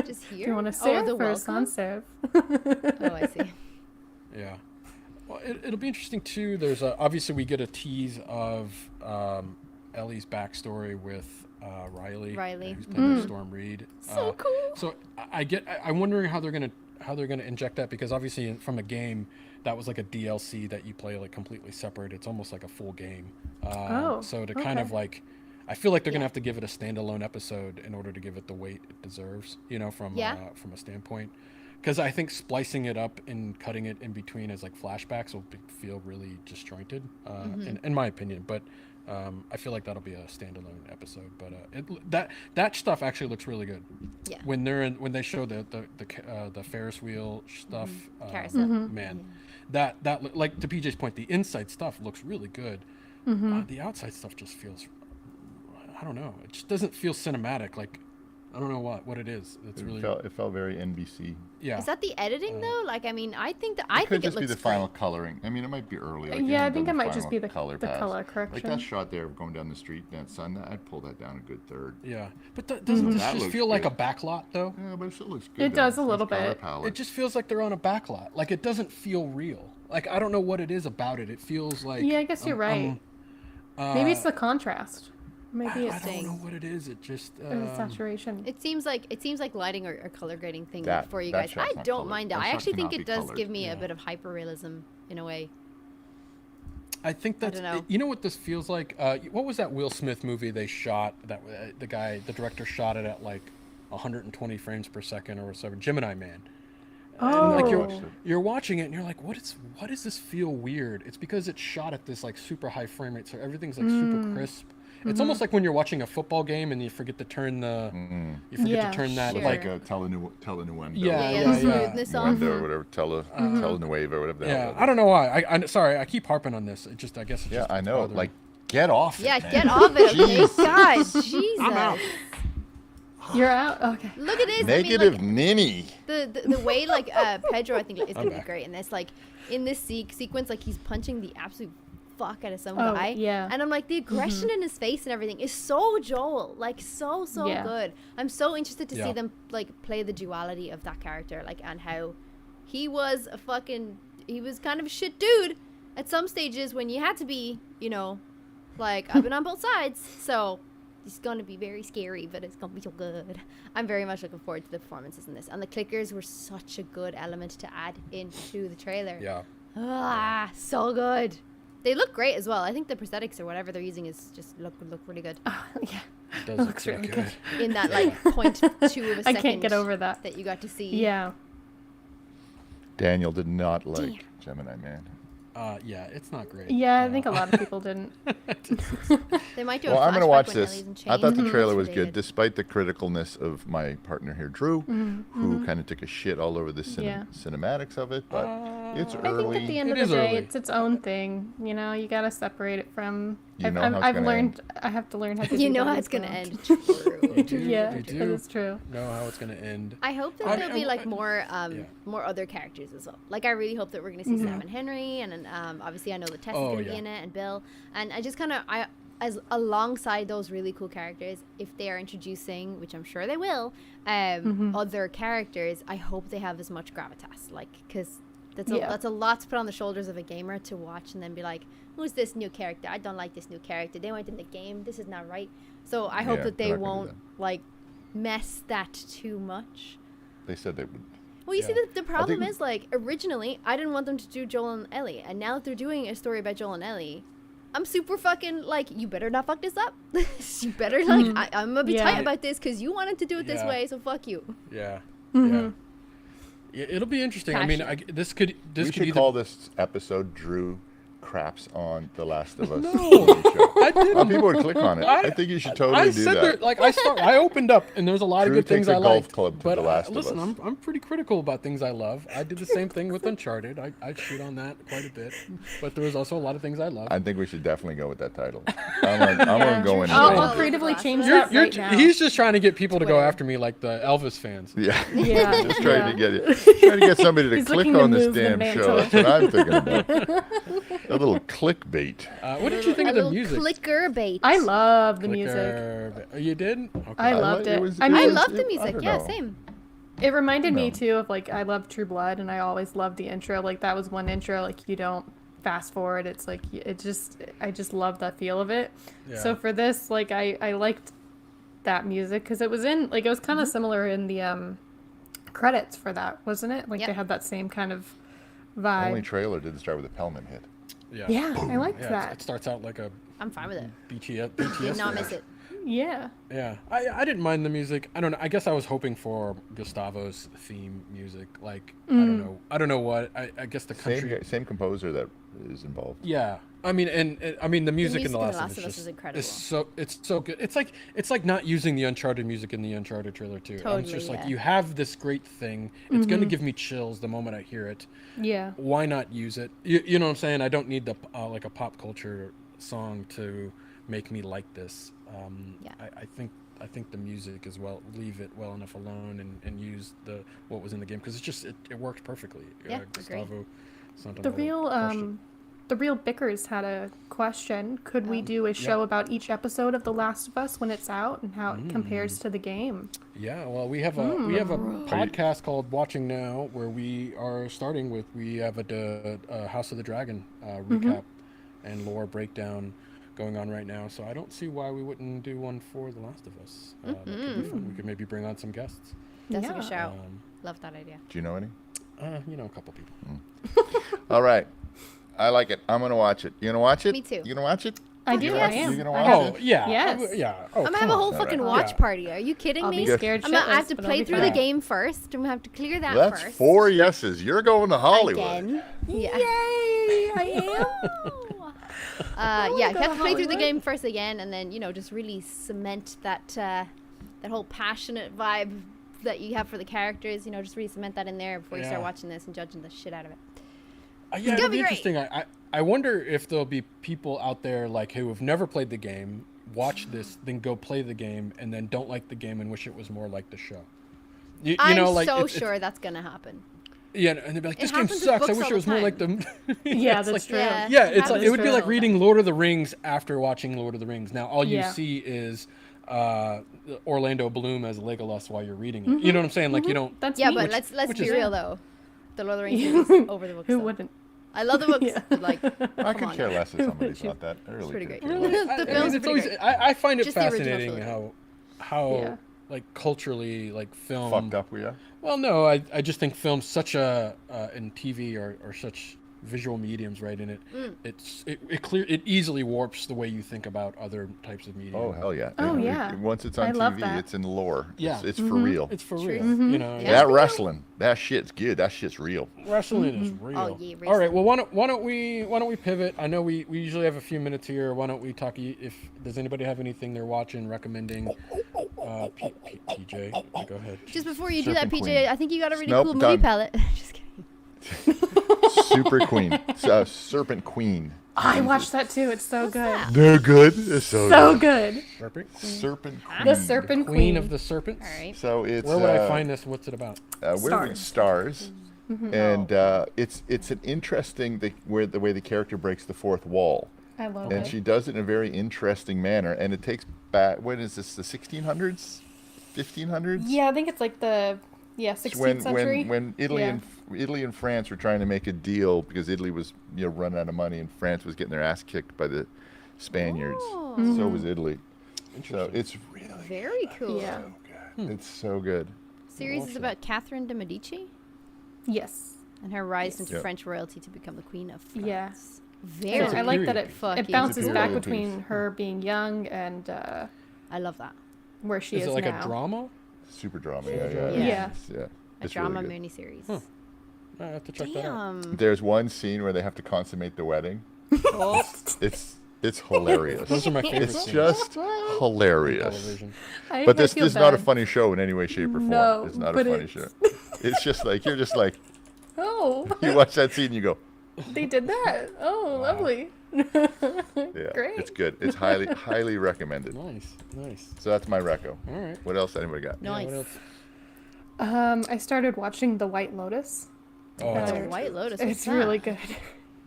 Just Do here. you want to serve the or welcome? sans serve? Oh, I see. Yeah. Well, it'll be interesting too. There's obviously we get a tease of Ellie's backstory with Riley. who's playing Storm Reed. So cool. So I'm wondering how they're gonna inject that, because obviously from a game that was like a DLC that you play like completely separate. It's almost like a full game. So to kind of like, I feel like they're gonna have to give it a standalone episode in order to give it the weight it deserves. From a standpoint. Because I think splicing it up and cutting it in between as like flashbacks will feel really disjointed, in my opinion. But I feel like that'll be a standalone episode. But that stuff actually looks really good. Yeah. When they show the Ferris wheel stuff, Carousel. man, that like to PJ's point, the inside stuff looks really good. The outside stuff just feels, I don't know, it just doesn't feel cinematic. Like, I don't know what it is. It felt very NBC. Yeah. Is that the editing though? Like, I mean, I think It it could just looks be the final coloring. I mean, it might be early. Like, Yeah, I haven't think done it the might just final be the color color pass. correction. Like that shot there going down the street, that sun, I'd pull that down a good third. Yeah, but doesn't this That just looks feel like a good. backlot though? Yeah, but it still looks good. It does though. a little Nice color bit. palette. It just feels like they're on a backlot. Like, it doesn't feel real. Like, I don't know what it is about it. It feels like, Yeah, I guess you're right. Maybe it's the contrast. Maybe I it's don't know what it is. It just the saturation. It seems like lighting or color grading thing That- for you that guys. shot's I not don't colored. mind it. That I shot actually think cannot it be does colored. give me a Yeah. bit of hyperrealism in a way. I think that's. don't know. You know what this feels like? What was that Will Smith movie they shot? That the director shot it at like 120 frames per second or so. Gemini Man. Oh. And like you're watching it and you're like, what does this feel weird? It's because it's shot at this like super high frame rate, so everything's like super crisp. It's almost like when you're watching a football game and you forget to turn that Sure. like a telenuendo. Yeah, the smoothness off. Or whatever, telenueva or whatever the hell. I don't know why. I sorry, I keep harping on this. It just, I guess it's Yeah, just I know. bothering Like, get off it. Yeah, man. get off it, okay? God, Jesus. I'm out. You're out? Okay. Look at this. Negative I mean, ninny. like, the way like Pedro, I think is gonna be back. great in this. Like in this sequence, like he's punching the absolute fuck out of some Oh, guy. yeah. And I'm like, the aggression in his face and everything is so Joel, like so Yeah. good. I'm so interested to Yeah. see them like play the duality of that character, like, and how he was kind of a shit dude at some stages when you had to be, like I've been on both sides. So it's gonna be very scary, but it's gonna be so good. I'm very much looking forward to the performances in this, and the clickers were such a good element to add into the trailer. Yeah. So good. They look great as well. I think the prosthetics or whatever they're using is just look really good. Yeah. It does Looks look so really good. In that like 0.2 of a I second. can't get over that. That you got to see. Yeah. Daniel did not like Gemini Man. Yeah, it's not great. Yeah, I think a lot of people didn't. They might do Well, a I'm going to flashback watch when this. Ellie's in I thought the chains. trailer It's was really good, despite the criticalness of my partner here, Drew, who kind of took a shit all over the Yeah. cinematics of it. But it's I think early. at the end It of the is day, early. it's its own thing. You gotta separate it from. You know how it's I've gonna learned. I have to learn how to. You do know that how as it's gonna well. end. True. You do. Yeah, You that do is true. know how it's going to end. I hope that I there'll mean, be like more other characters as well. Like I really hope that we're gonna see Sam and Henry, and then obviously I know that Tess is gonna be in it, and Bill, and I just kind of as alongside those really cool characters, if they are introducing, which I'm sure they will, other characters, I hope they have as much gravitas, like because that's a lot to put on the shoulders of a gamer to watch and then be like, who's this new character? I don't like this new character. They went in the game. This is not right. So I hope that they they're not gonna do won't like mess that too much. They said they would. Well, you see, the problem think- is, like, originally, I didn't want them to do Joel and Ellie. And now that they're doing a story about Joel and Ellie, I'm super fucking, like, you better not fuck this up. You better, like, I'm going to be Yeah. tight about this because you wanted to do it this Yeah. way, so fuck you. Yeah. Yeah. Yeah, it'll be interesting. I mean, Passion. this could We should either call this episode Drew Craps on The Last of Us. No. show. I didn't. People would click on it. I think you should totally I do said that. like I opened up and there's a lot Drew of good things takes a I golf like. club to But The Last of listen, Us. I'm pretty critical about things I love. I did the same thing with Uncharted. I shoot on that quite a bit. But there was also a lot of things I love. I think we should definitely go with that title. I'm gonna go in. I'll, and I'll say- creatively change You're- that right now. He's just trying to get people to go Twitter. after me like the Elvis fans. Yeah. Yeah. Just trying yeah. to get it. Trying to get somebody to He's click looking to on this move the damn mantle. show. That's what I'm thinking about. A little clickbait. What did you think A of the little music? clicker bait. I love the music. Clicker. Oh, you did? Okay. I like- loved it. was- I it mean, I was- love the I music. don't Yeah, know. same. it reminded me No. too of like I love True Blood, and I always loved the intro. Like that was one intro like you don't fast forward. It's like I just love that feel of it. Yeah. So for this, like I liked that music because it was in like it was kind of similar in the credits for that, wasn't it? Like Yep. they had that same kind of The only vibe. trailer didn't start with a Pelman hit. Yeah, I liked Yeah, that. it starts out like a I'm fine with it. BTS. Did not miss it. Yeah. Yeah, I didn't mind the music. I don't know. I guess I was hoping for Gustavo's theme music. Like I don't know. I don't know what. I guess the country. Same composer that is involved. Yeah, I mean, and I mean the music in music The Last of Us is incredible. It's so good. It's like not using the Uncharted music in the Uncharted trailer too. It's Totally, just like yeah. you have this great thing. It's gonna give me chills the moment I hear it. Yeah. Why not use it? You know what I'm saying? I don't need the like a pop culture song to make me like this. Yeah. I think the music as well. Leave it well enough alone and use what was in the game because it worked perfectly. Yeah, agree. Gustavo. sent The another question. real Bickers had a question. Could we do a show about each episode of The Last of Us when it's out and how it compares to the game? Yeah, well, we have a podcast called Watching Now where we are starting with we have a House of the Dragon recap and lore breakdown going on right now. So I don't see why we wouldn't do one for The Last of Us. That could be fun. We could maybe bring on some guests. That's a good Yeah. shout. Love that idea. Do you know any? You know, a couple people. All right. I like it. I'm going to watch it. You going to watch it? Me too. You going to watch it? I do. I am. You gonna I watch have- it? Yeah. Yes. Yeah. Oh, I'm gonna come have a on. whole All fucking right. watch Yeah. party. Are you kidding I'll me? be scared I'm gonna shitless, have to but play I'll be through the fine. game first. I'm gonna have to clear that That's first. 4 yeses. You're going to Hollywood. Again. Yeah. Yay! I am. Yeah, you have to play through the Hollywood. game first again, and then just really cement that whole passionate vibe that you have for the characters. Just really cement that in there before you start Yeah. watching this and judging the shit out of it. Yeah, gonna it'll be be great. interesting. I wonder if there'll be people out there like who have never played the game, watch this, then go play the game, and then don't like the game and wish it was more like the show. You I'm know, like so it's- sure that's gonna happen. Yeah, and they'd be like, It "This game happens with sucks. I books wish all it was the more like time. the." Yeah, It's that's like- true. Yeah. Yeah, it's Happens it would be all like the reading time. Lord of the Rings after watching Lord of the Rings. Now all you Yeah. see is Orlando Bloom as Legolas while you're reading it. You know what I'm saying? Like you don't. That's Yeah, me. but let's which be is- real though. The Lord of the Rings is over the books. Who though. wouldn't? I love the books. Yeah. But like, I come could on care now. less if somebody thought that. I It's really pretty could great. care less. The I mean, film's it's pretty always, great. I find it Just the original fascinating trilogy. how Yeah. like culturally like film Fucked up we are. Well, no, I just think film's such a and TV are such visual mediums, right? And it easily warps the way you think about other types of media. Oh, hell yeah. Oh, And yeah. Once it's I on love TV, that. it's in lore. Yeah. It's for real. It's for True. real, Mhm. know. Yeah. That wrestling, that shit's good. That shit's real. Wrestling is real. Oh, yeah, All right. Well, why don't we pivot? I know we usually have a few minutes here. Why don't we talk? If does anybody have anything they're watching, recommending? PJ, go ahead. Just before you do that, Serpent PJ, Queen. I think you got a really Nope, cool movie done. palette. Just kidding. Super Queen. Serpent Queen. I watched that too. It's so good. They're good. It's So good. Serpent? Serpent Queen. The Serpent Queen Queen. of the Serpents. All right. So it's Where would I find this? What's it about? We're with Stars, and it's an interesting the way the character breaks the fourth wall, I love and it. she does it in a very interesting manner, and it takes back. What is this? The 1600s, 1500s? Yeah, I think it's like the 16th when century. when Italy Yeah. Italy and France were trying to make a deal because Italy was running out of money and France was getting their ass kicked by the Spaniards. Oh. So was Italy. So it's really Very cool. Yeah. good. It's so good. Series is Awesome. about Catherine de Medici Yes. and her rise into Yep. French royalty to become the queen of France. Yeah. Very. It's a I like that period it Fucking bounces cool. back Period between piece. her being young and I love that. where she Is is it like now. a drama? Super drama. Yeah. Yeah. Yeah. Yeah. A It's drama really good. miniseries. Huh. I have to check that out. Damn. There's one scene where they have to consummate the wedding. Oh, It's hilarious. Those are my favorite It's scenes just on hilarious. television. But this feel is not a bad. funny show in any way, shape, or form. No, It's not a but funny it's- show. It's just like you're just like Oh, you watch that scene and you go, they did that. Oh, lovely. yeah, Great. it's good. It's highly recommended. Nice. So that's my reco. All right. What else anybody got? Yeah, nice. what else? I started watching The White Lotus. Oh, The Uh, White Lotus. It's what's really that? good.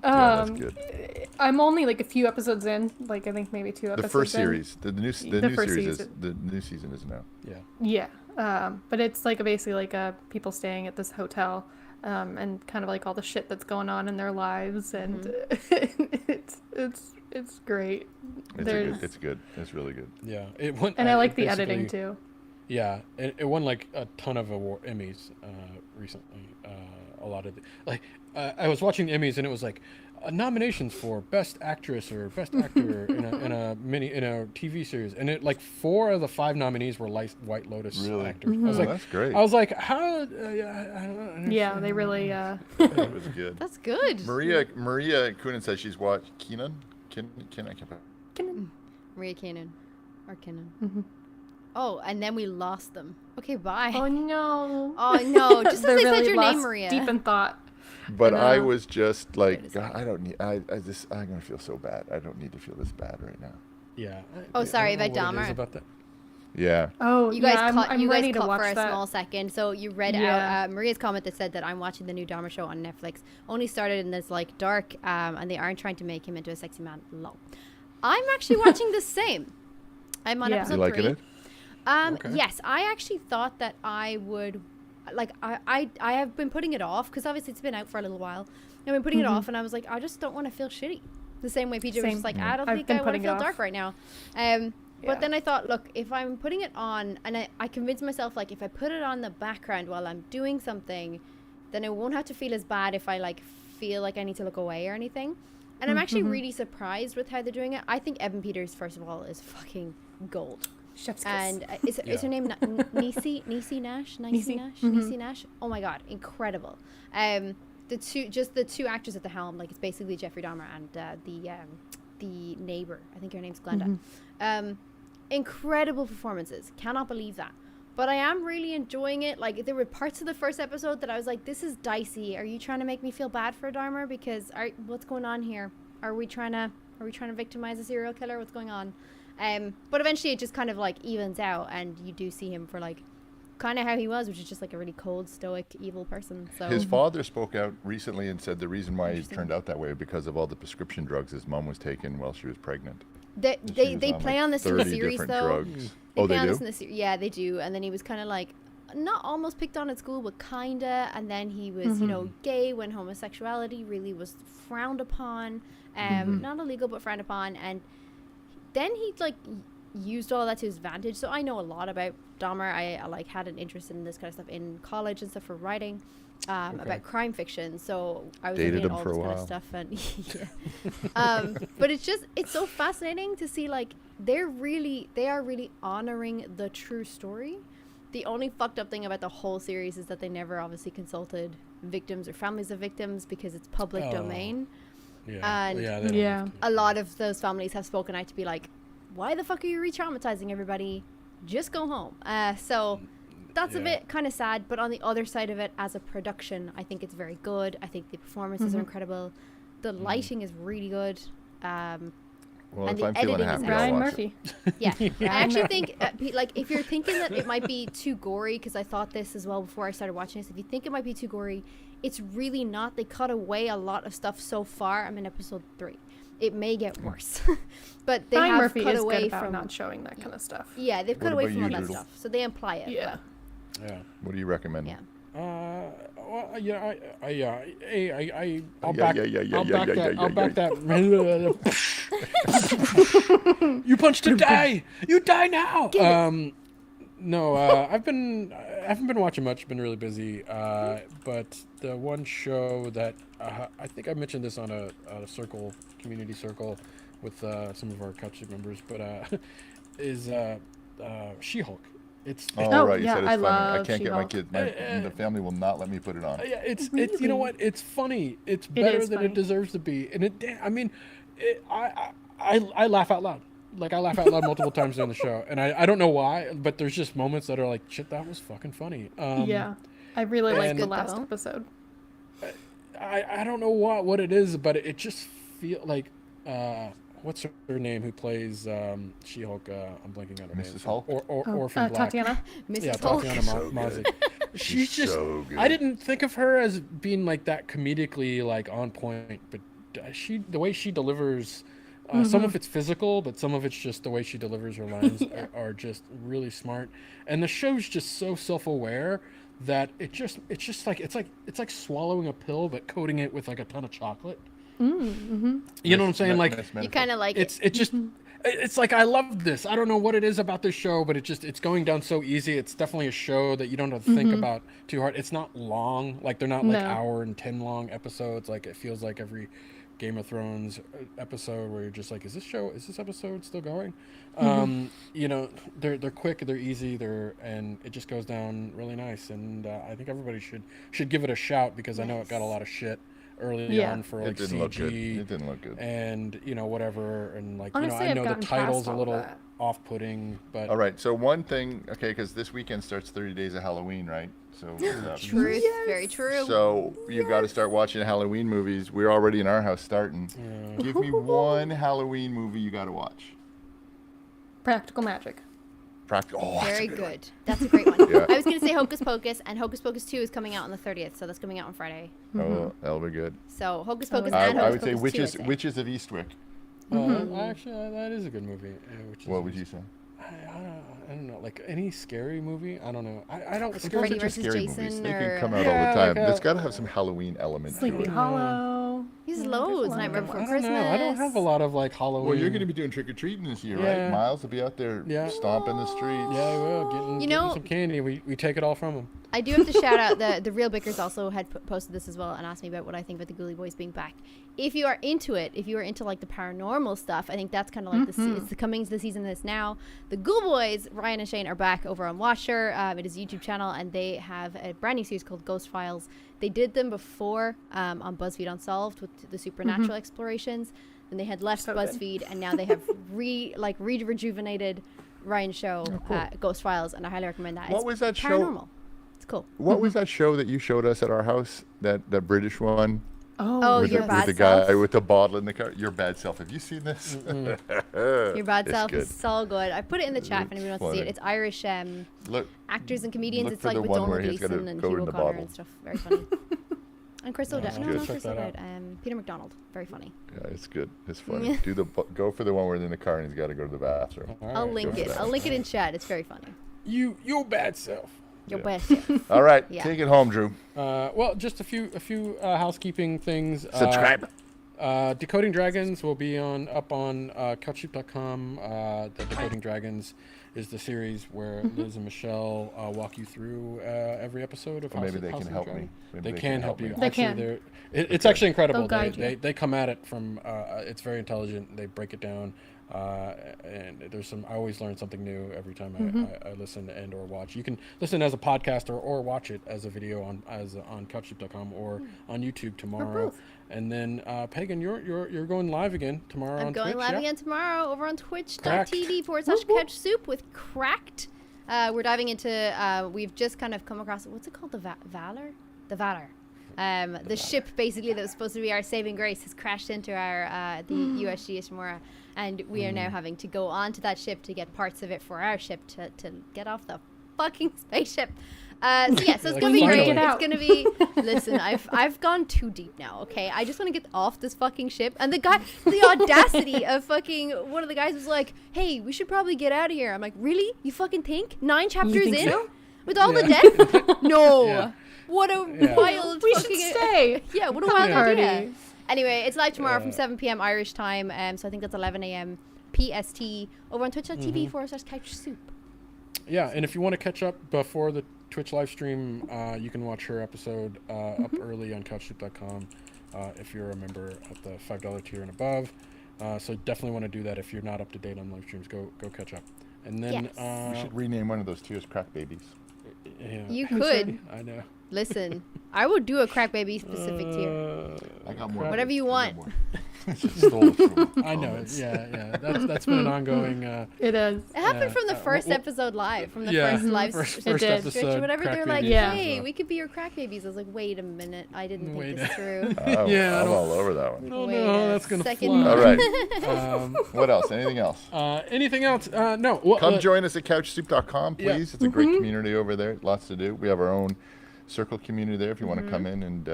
Yeah, that's good. I'm only like a few episodes in. Like I think maybe 2 The episodes. first in. series, the new The first series is season. the new season is now. Yeah. Yeah. But it's like basically like people staying at this hotel. and kind of like all the shit that's going on in their lives, and it's great. It's good. It's really good. Yeah, it won. And I like the basically- editing too. Yeah, it won like a ton of Emmys recently. A lot of I was watching the Emmys and it was like nominations for Best Actress or Best Actor in a TV series, and it like 4 of the 5 nominees were White Lotus Really? actors. I was Oh, like, that's great. I was like, how? I don't understand. Yeah, they really. It was good. That's good. Maria Kunin says she's watched Keenan. I can't. Maria Kanan. Or Kinnan. Oh, and then we lost them. Okay, bye. Oh no! Oh no! Just as They're they said really your lost name, Maria. Deep in thought. But I I know. was just like, Wait a God, I don't need. I'm gonna feel so bad. I don't need to feel this bad right now. Yeah. Oh, sorry, I don't know about what it is Dahmer. about that. Yeah. Oh, You guys yeah, caught, I'm you guys ready to caught watch for a that. small second. So you read Yeah. out Maria's comment that said that I'm watching the new Dahmer show on Netflix. Only started in this like dark, and they aren't trying to make him into a sexy man. Lol. I'm actually watching the same. I'm on Yeah. episode You liking 3. it? Okay. Yes, I actually thought that I would, like, I have been putting it off because obviously it's been out for a little while. I've been putting it off, and I was like, I just don't want to feel shitty. The same way PJ was Same. just like, I don't I've think been I want to putting it feel off. dark right now. Yeah. But then I thought, look, if I'm putting it on, and I convinced myself, like, if I put it on the background while I'm doing something, then I won't have to feel as bad if I, like, feel like I need to look away or anything. And I'm actually really surprised with how they're doing it. I think Evan Peters, first of all, is fucking gold. Chef's kiss. And is her name Niecy Nash? Niecy Nash? Oh my god, incredible. The two actors at the helm, like it's basically Jeffrey Dahmer and the neighbor. I think her name's Glenda. Incredible performances. Cannot believe that. But I am really enjoying it. Like there were parts of the first episode that I was like, this is dicey. Are you trying to make me feel bad for Dahmer? Because what's going on here? Are we trying to victimize a serial killer? What's going on? But eventually it just kind of like evens out, and you do see him for like kind of how he was, which is just like a really cold, stoic, evil person. So His father spoke out recently and said the reason why he turned out that way because of all the prescription drugs his mom was taking while she was pregnant. they She was on, play like, on this in the 30 series different though. drugs. They Oh, play they on do? this in the yeah, they do. And then he was kind of like not almost picked on at school, but kinda. And then he was, you know, gay when homosexuality really was frowned upon, not illegal but frowned upon. And then he like used all that to his advantage. So I know a lot about Dahmer. I like had an interest in this kind of stuff in college and stuff for writing about crime fiction. So I was Dated looking at him all for a this kind while. of stuff, and but it's so fascinating to see like they are really honoring the true story. The only fucked up thing about the whole series is that they never obviously consulted victims or families of victims because it's public domain. Yeah. And they don't Yeah. have to. a lot of those families have spoken out to be like, why the fuck are you re-traumatizing everybody? Just go home. So that's a bit kind of sad, but on the other side of it, as a production, I think it's very good. I think the performances are incredible. The lighting is really good. Well, And if the I'm feeling editing is happy, I'll Ryan watch Murphy. Yeah, I actually think, like, if you're thinking that it might be too gory, because I thought this as well before I started watching this, if you think it might be too gory, it's really not. They cut away a lot of stuff so far. I'm in episode 3. It may get worse, but they Ryan have Murphy cut is away good about from. not showing that kind of stuff. Yeah, they've cut What away about from all you, that Doodle? stuff, so they imply it. Yeah. Yeah. What do you recommend? Yeah. Well, yeah, I'll Yeah, back. yeah, yeah, yeah, I'll yeah, back yeah, that. yeah, I'll yeah, back that. You punched to die. You die now. No, I haven't been watching much. Been really busy. But the one show that I think I mentioned this on a community circle with some of our CouchSoup members, but is She-Hulk. It's Oh, right. You yeah, said it's I funny. I love can't get my She-Hulk. kids. The family will not let me put it on. yeah, it's you know what? It's funny. It's It better is than funny. it deserves to be. And I mean, I laugh out loud. Like I laugh out loud multiple times during the show, and I don't know why, but there's just moments that are like, shit, that was fucking funny. Yeah. I really liked the good, last though. episode. I don't know what it is, but it just feel like what's her name who plays She-Hulk? I'm blanking on her name. Mrs. Hulk? Or Orphan Black. Tatiana. Mrs. Yeah, Hulk. Tatiana Mazi. She's just. so good. I didn't think of her as being like that comedically like on point, but the way she delivers. Some of it's physical, but some of it's just the way she delivers her lines are just really smart. And the show's just so self-aware that it's just like it's like swallowing a pill but coating it with like a ton of chocolate. Mm-hmm. You know what I'm saying? Like You kind of like it. it just it's like I love this. I don't know what it is about this show, but it's going down so easy. It's definitely a show that you don't have to think about too hard. It's not long. Like they're not like hour and 10 long episodes. Like it feels like every Game of Thrones episode where you're just like, is this episode still going? You know, they're quick, they're easy, and it just goes down really nice. And I think everybody should give it a shout because I know it got a lot of shit early on for like CG. It didn't look good. And you know, whatever, and like Honestly, I know I've the gotten title's past a all little that. off-putting, but All right, so one thing, okay, because this weekend starts 30 Days of Halloween, right? So Truth, very true. So you got to start watching Halloween movies. We're already in our house starting. Give me one Halloween movie you got to watch. Practical Magic. Oh, Very good. That's a great one. Yeah. I was going to say Hocus Pocus, and Hocus Pocus 2 is coming out on the 30th, so that's coming out on Friday. Oh, that'll be good. So Hocus Pocus I and Hocus would say Pocus 2, I'd say. Witches of Eastwick. actually, that is a good movie. What would you say? I don't know, like any scary movie. I don't know. I don't. Freddy Such a versus scary Jason, movies. They or can come out Yeah, all the time. like It's got to have some Halloween element Sleepy to it. Hollow. He's there's loads. a lot Nightmare of Before I don't Christmas. know. I don't have a lot of like Halloween. Well, you're going to be doing trick or treating this year, Yeah. right? Miles will be out there stomping the streets. Yeah, I will. Getting know- some candy. We take it all from them. I do have to shout out the Real Bickers also had posted this as well and asked me about what I think about the Ghoulie Boys being back. If you are into it, if you are into like the paranormal stuff, I think that's kind of like it's coming to the season that's now. The Ghoul Boys, Ryan and Shane, are back over on Watcher. It is a YouTube channel, and they have a brand new series called Ghost Files. They did them before on BuzzFeed Unsolved with the supernatural explorations. And they had left BuzzFeed, and now they have rejuvenated Ryan's show, Ghost Files, and I highly recommend that. What It's was that show? paranormal. It's cool. What was that show that you showed us at our house? That British one? Oh, with Your the, Bad with the guy Self. with the bottle in the car. Your Bad Self. Have you seen this? Your Bad It's Self good. is so good. I put it in the chat if anyone wants to see it. funny. It's Irish Look, actors and comedians. Look It's for like the with one Donald where he's got Gleason to and go Hugh in the O'Connor bottle. and stuff. Very funny. And Chris O'Dowd. No, good. not Check Chris that O'Dowd. Peter McDonald. Very funny. yeah, it's good. It's funny. Go for the one where they're in the car and he's got to go to the bathroom. I'll link go it. for that. I'll link it in chat. It's very funny. Your bad self. Your Yeah. best. Yeah. All right, Yeah. take it home, Drew. Well, just a few housekeeping things. Subscribe. Decoding Dragons will be up on CouchSoup.com. The Decoding Dragons is the series where Liz and Michelle walk you through every episode of Or maybe House they House can of help Dragon. me. Maybe They can help you. me. They Actually, can. It's actually incredible. They'll guide you. They come at it from. It's very intelligent. They break it down. And there's I always learn something new every time I listen and or watch. You can listen as a podcast or watch it as a video on CouchSoup.com or on YouTube tomorrow. both. And then Pagan, you're going live again tomorrow I'm on going Twitch, live yeah? again tomorrow over on Cracked. twitch.tv/CouchSoup with Cracked. We're diving into, we've just kind of come across, what's it called? The Valor? The Valor. The ship basically that was supposed to be our saving grace has crashed into our the USG Ishimura, and we are now having to go onto that ship to get parts of it for our ship to get off the fucking spaceship. So yeah, so it's gonna be Finally. great. Get It's out. gonna be. Listen, I've gone too deep now. Okay, I just want to get off this fucking ship. And the audacity of fucking one of the guys was like, "Hey, we should probably get out of here." I'm like, "Really? You fucking think? 9 chapters think in, so? with all the death? No. Yeah. What a wild. We should fucking stay. Yeah, what a wild Party. idea. Anyway, it's live tomorrow from 7 p.m. Irish time. So I think that's 11 a.m. PST over on twitch.tv/CouchSoup. Yeah, and if you want to catch up before the Twitch live stream, you can watch her episode up early on CouchSoup.com if you're a member at the $5 tier and above. So definitely want to do that if you're not up to date on live streams. Go catch up. And then Yes. We should rename one of those tiers Crack Babies. yeah, You could. I know. Listen, I would do a Crack Baby specific tier. I got more. Whatever you want. Stole it from I know. comments. Yeah. That's been an ongoing. It is. It happened from the first well, ept live, from the yeah, first live first It did. episode. stretch or whatever. Crack They're like, Babies Yeah. hey, was, we could be your Crack Babies. I was like, wait a minute, I didn't think Wait this a- through. Oh, Yeah, I I'm don't- all over that one. Oh Wait no, a that's gonna second. fly. All right. What else? Anything else? Anything else? No. Well, Come join us at CouchSoup.com, please. Yeah. It's a great community over there. Lots to do. We have our own circle community there if you want to come in. And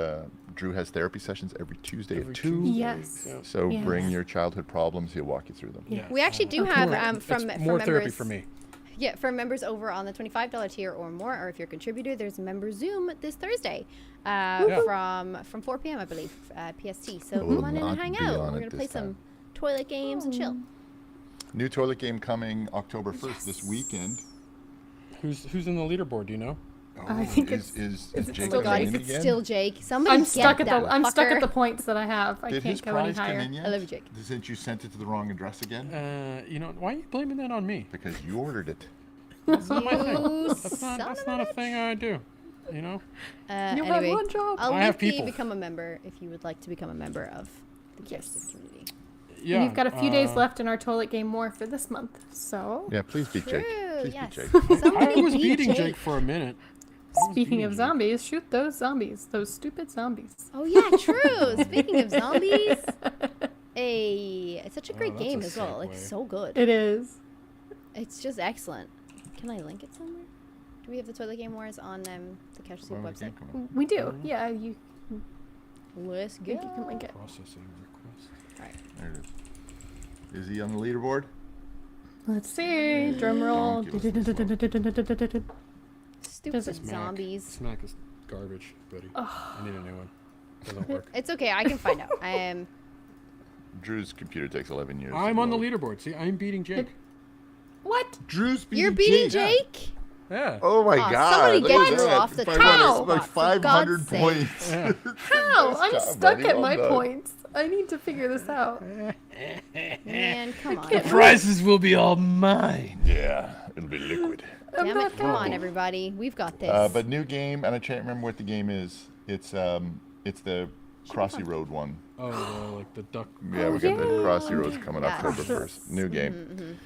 Drew has therapy sessions every Tuesday Every at 2. Tuesday, Yes. yeah. So Yes. bring your childhood problems. He'll walk you through them. Yeah. We actually do have from more therapy members. for me. Yeah, for members over on the $25 tier or more, or if you're a contributor, there's member Zoom this Thursday from 4 p.m. I believe PST. So I will come on in and not hang be out. on We're it gonna this play time. some toilet games and chill. New toilet game coming October 1st this weekend. Who's in the leaderboard? Do you know? I think is it Jake still coming Jake? in It's again? still Jake. Somebody I'm get stuck at that I'm stuck at the fucker. points that I have. I Did can't his go any prize come higher. in yet? I love you, Jake. Since you sent it to the wrong address again? You know, why are you blaming that on me? Because you ordered it. That's not my thing. You That's son not of a thing I do. You know? You Anyway, had one job. I'll I have link the people. become a member if you would like to become a member of the CouchSoup community. Yeah. And you've got a few days left in our toilet game more for this month. So, Yeah, please beat Jake. True, Please yes. beat Jake. Somebody I was beat beating Jake for a minute. speaking of zombies, shoot those zombies. Those stupid zombies. Oh yeah, true. Speaking of zombies, it's such a great that's game a as well. Like segue. so good. It is. It's just excellent. Can I link it somewhere? Do we have the Toilet Game Wars on the CouchSoup Well, we website? can't come We do. Yeah, you Let's think you go. can link it. Processing request. in. There it is. Is he on the leaderboard? Let's see. Drum roll. Don't give us this Stupid Smack. zombies. Smack is garbage, buddy. I need a new one. Doesn't work. It's okay. I can find out. I am. Drew's computer takes 11 years. I'm to on the load. leaderboard. See, I'm beating Jake. What? Drew's beating You're beating Jake. Jake. Yeah. Oh my Aw, God. somebody look get at Drew that. off the 500 top like spot, for 500 God's sake. points. Yeah. How? Nice I'm job, stuck buddy. at Well my done. points. I need to figure this out. Man, come on. Prizes will be all mine. Yeah, it'll be liquid. I'm Damn not it. Come on, happy. everybody. We've got this. But new game, and I can't remember what the game is. It's the Crossy Road one. Oh, like the duck. Yeah, we got the yeah. Crossy Roads coming Yes. October 1st. New game.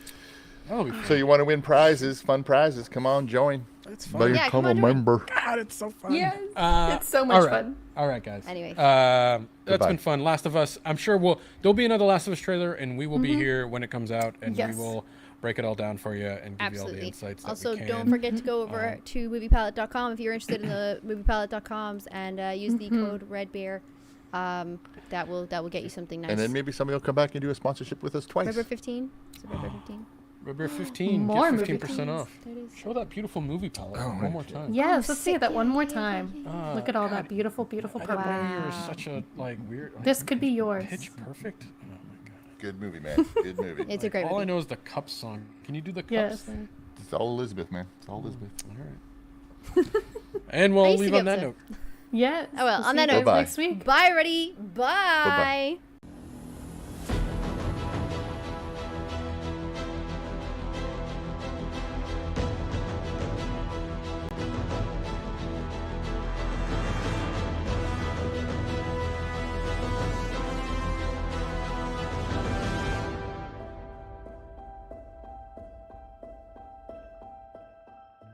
That'll be fun. So you want to win prizes, fun prizes? Come on, join. It's Yeah, come on, join. member. God, it's so fun. Yes. Uh, It's so much all right. fun. All right, guys. Anyway. That's Goodbye. been fun. Last of Us. I'm sure there'll be another Last of Us trailer, and we will be here when it comes out, and Yes. we will break it all down for you and give you all the Absolutely. insights that Also, we can. don't forget to go over to moviepalette.com if you're interested in the moviepalette.coms and use the code REDBEAR. That will get you something nice. And then maybe somebody will come back and do a sponsorship with us twice. November 15. So November 15. Remember 15. More Get movie 15% off. There it is. Show that beautiful movie palette one more time. Yes, let's see that one more time. Ah, Look at all God. that beautiful, beautiful I purple. didn't know you were such a weird. This could be yours. Pitch perfect. Oh my god. Good movie, man. Good movie. It's a great All I movie. know is the Cups song. Can you do the Cups Yes. thing? It's all Elizabeth, man. It's all Elizabeth. All right. And I we'll used to leave be on that able note. Yes. Oh, well, We'll on see that you note- guys next week. Bye, everybody. Bye. Bye-bye.